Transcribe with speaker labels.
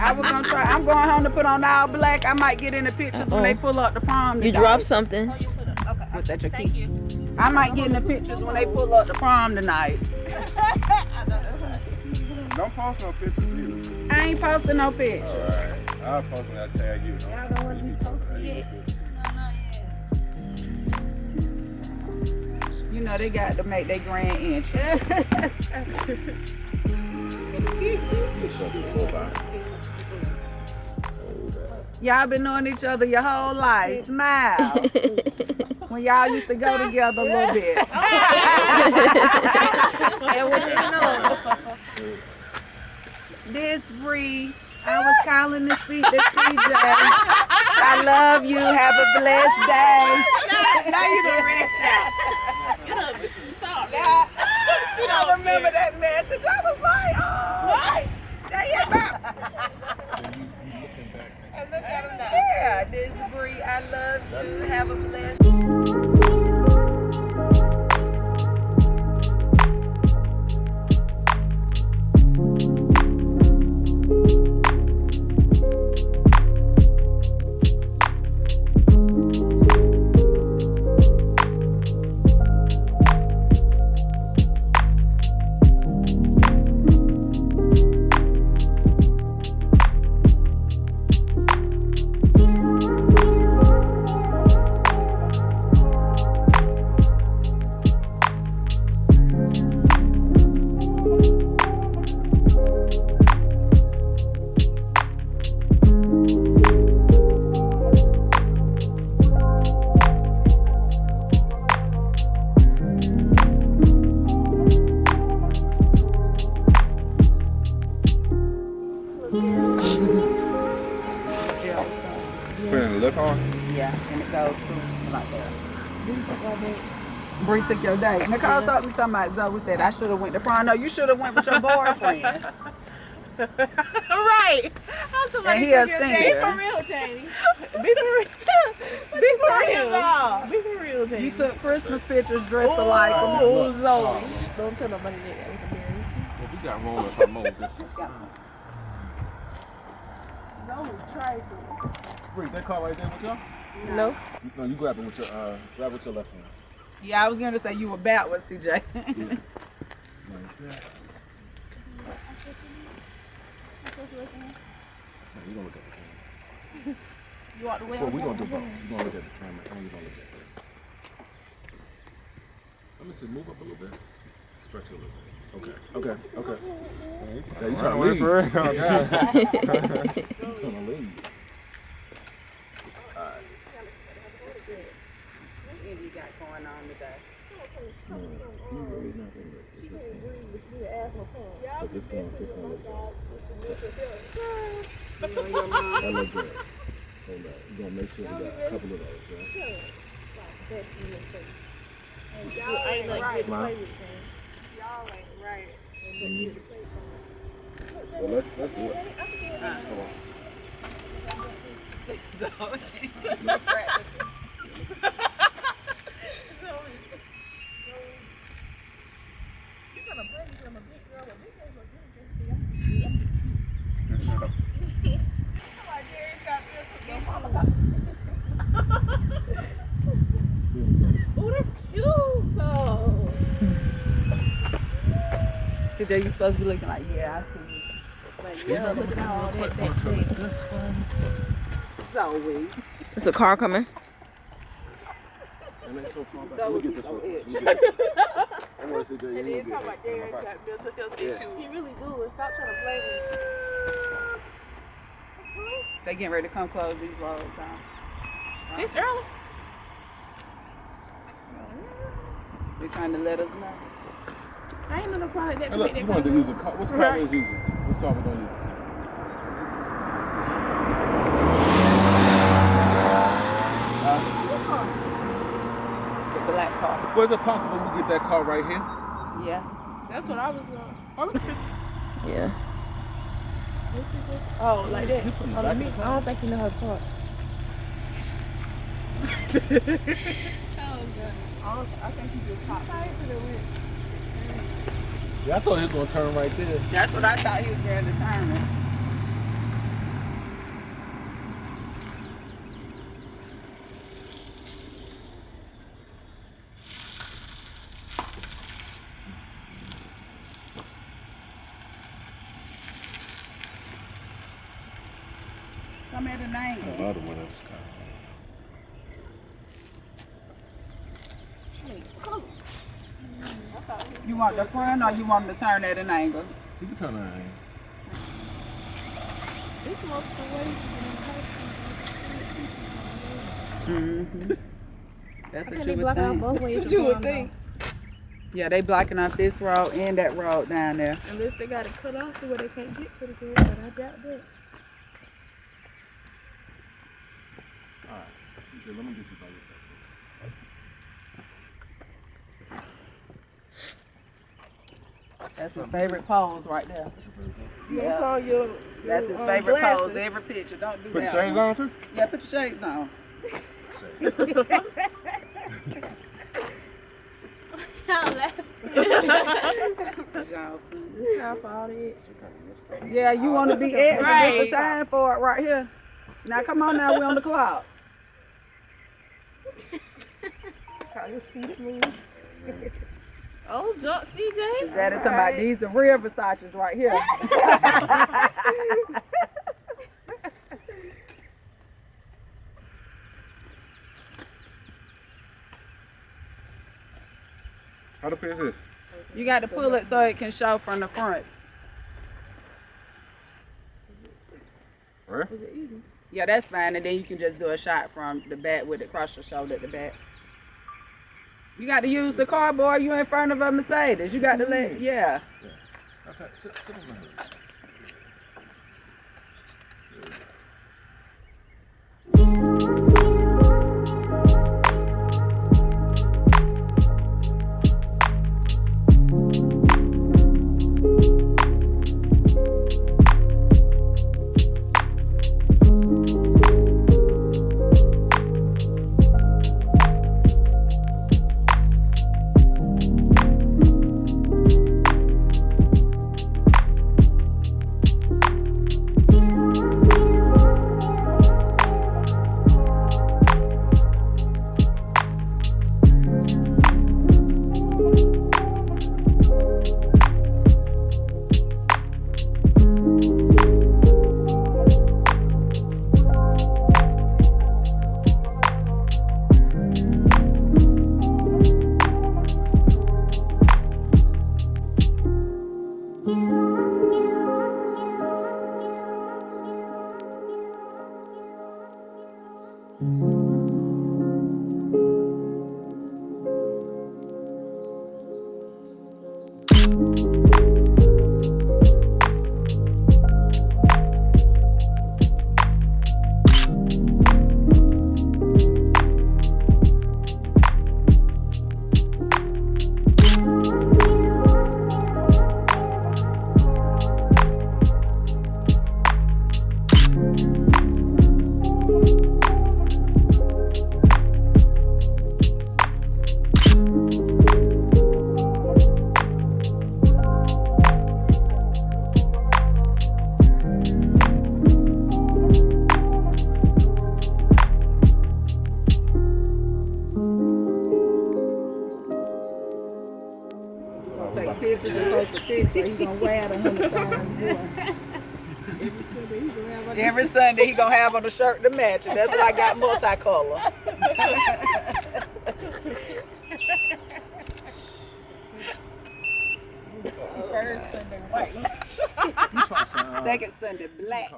Speaker 1: I was gonna try. I'm going home to put on all black. I might get in the pictures when they pull up the prom tonight.
Speaker 2: You dropped something.
Speaker 3: Okay.
Speaker 1: Was that your
Speaker 3: Thank
Speaker 1: key?
Speaker 3: you.
Speaker 1: I might get in the pictures when they pull up the prom tonight.
Speaker 4: Don't post no pictures either.
Speaker 1: I ain't posting no pictures.
Speaker 4: Alright. I'll post when I tag you.
Speaker 1: Y'all don't want to be posted yet. You know they got to make their grand entrance. Y'all been knowing each other your whole life. Smile. When y'all used to go together a little bit. And when you know, this Bree, I was calling to speak to CJ. I love you. Have a blessed day. Now you done read that. She don't remember that message. I was like, oh, stay about. And look at him now. Yeah, this Bree, I love you. Have a blessed day.
Speaker 4: Putting the lift on?
Speaker 1: Yeah, and it goes through like that. Bree took your date. Nicole told me something about Zoe said I should have went to prom. No, you should have went with your boyfriend.
Speaker 3: Right.
Speaker 1: And he a
Speaker 3: Be
Speaker 1: singer.
Speaker 3: for real, Janie. Be for real. Be for real. Be for real, Janie.
Speaker 1: You took Christmas pictures dressed alike.
Speaker 3: Oh, Zoe. Don't tell nobody that. That was embarrassing.
Speaker 4: Well, we got rolling for a moment. This is.
Speaker 1: Zoe's crazy.
Speaker 4: Wait, that car right there with y'all?
Speaker 3: No.
Speaker 4: No, you grab it with your grab with your left hand.
Speaker 1: Yeah, I was gonna say you were backwards, CJ.
Speaker 4: Like that. No, you gonna look at the camera.
Speaker 3: You walk the way.
Speaker 4: Well, we gonna do both. You gonna look at the camera and you gonna look at it. Let me see. Move up a little bit. Stretch it a little bit. Okay. Yeah, you trying to leave? You trying to leave?
Speaker 1: What you got going on today?
Speaker 4: But this gonna look good.
Speaker 1: You and your mom.
Speaker 4: That look good. Hold up. You gonna make sure we got a couple of those, right?
Speaker 3: Y'all ain't right.
Speaker 4: Smile.
Speaker 1: Y'all ain't right.
Speaker 4: Well, let's do it. Hold on.
Speaker 3: Oh, that's cute.
Speaker 1: CJ, you supposed to be looking like, yeah, I see you.
Speaker 3: Like, yeah, look at all that back
Speaker 1: Zoe.
Speaker 2: There's a car coming.
Speaker 4: And they so far back. Look at this one. Look at this. I want to see Jay.
Speaker 1: And then talking about Darren got built to his issue.
Speaker 3: You really do. And stop trying to play with me.
Speaker 1: They getting ready to come close these roads down.
Speaker 3: It's early.
Speaker 1: They're trying to let us know.
Speaker 3: I ain't know no car like that.
Speaker 4: Hey, look, you wanted to use a car. What's car we was using? What's car we gonna use?
Speaker 1: black car.
Speaker 4: Was it possible we get that car right here?
Speaker 1: Yeah.
Speaker 3: That's what I was going.
Speaker 2: Yeah.
Speaker 3: Oh, like that.
Speaker 4: You putting it
Speaker 3: Oh,
Speaker 4: back
Speaker 3: me?
Speaker 4: in the
Speaker 3: I don't think you know how to talk.
Speaker 1: I think he just popped.
Speaker 4: Yeah, I thought he was gonna turn right there.
Speaker 1: That's what I thought he was going to turn. Come at an angle.
Speaker 4: Another one that's kind
Speaker 1: You want the front or you want him to turn at an angle?
Speaker 4: You can turn that.
Speaker 3: It's multiple ways to
Speaker 1: Mm-hmm. That's
Speaker 3: I
Speaker 1: what
Speaker 3: can't
Speaker 1: you
Speaker 3: be blocking out
Speaker 1: would
Speaker 3: both
Speaker 1: think.
Speaker 3: ways.
Speaker 1: That's
Speaker 3: of
Speaker 1: what you would
Speaker 3: going,
Speaker 1: think. Yeah, they blocking off this road and that road down there.
Speaker 3: though. Unless they got it cut off to where they can't get to the girl, but I doubt that.
Speaker 4: Alright. CJ, let me get you by yourself.
Speaker 1: That's his favorite pose right there.
Speaker 3: You call your
Speaker 1: That's his favorite
Speaker 3: glasses.
Speaker 1: pose. Every picture. Don't do
Speaker 4: Put
Speaker 1: that.
Speaker 4: the shades on too?
Speaker 1: Yeah, put the shades on.
Speaker 3: Y'all laughing. It's time for all the extras.
Speaker 1: Yeah, you want to be extra.
Speaker 3: Right.
Speaker 1: There's a time for it right here. Now come on now, we're on the clock.
Speaker 3: Oh, jump, CJ.
Speaker 1: That is about these the real Versace's right here.
Speaker 4: How to fix this?
Speaker 1: You got to pull it so it can show from the front.
Speaker 4: Right?
Speaker 1: Yeah, that's fine. And then you can just do a shot from the back with it across your shoulder at the back. You got to use the cardboard. You in front of a Mercedes. You got to let, yeah.
Speaker 4: That's right. Sit on my head.
Speaker 1: Pictures and post a picture. He gonna wear it 100 times more. Every Sunday he gonna have on a shirt to match it. That's why I got multicolor. First Sunday white. Second Sunday black.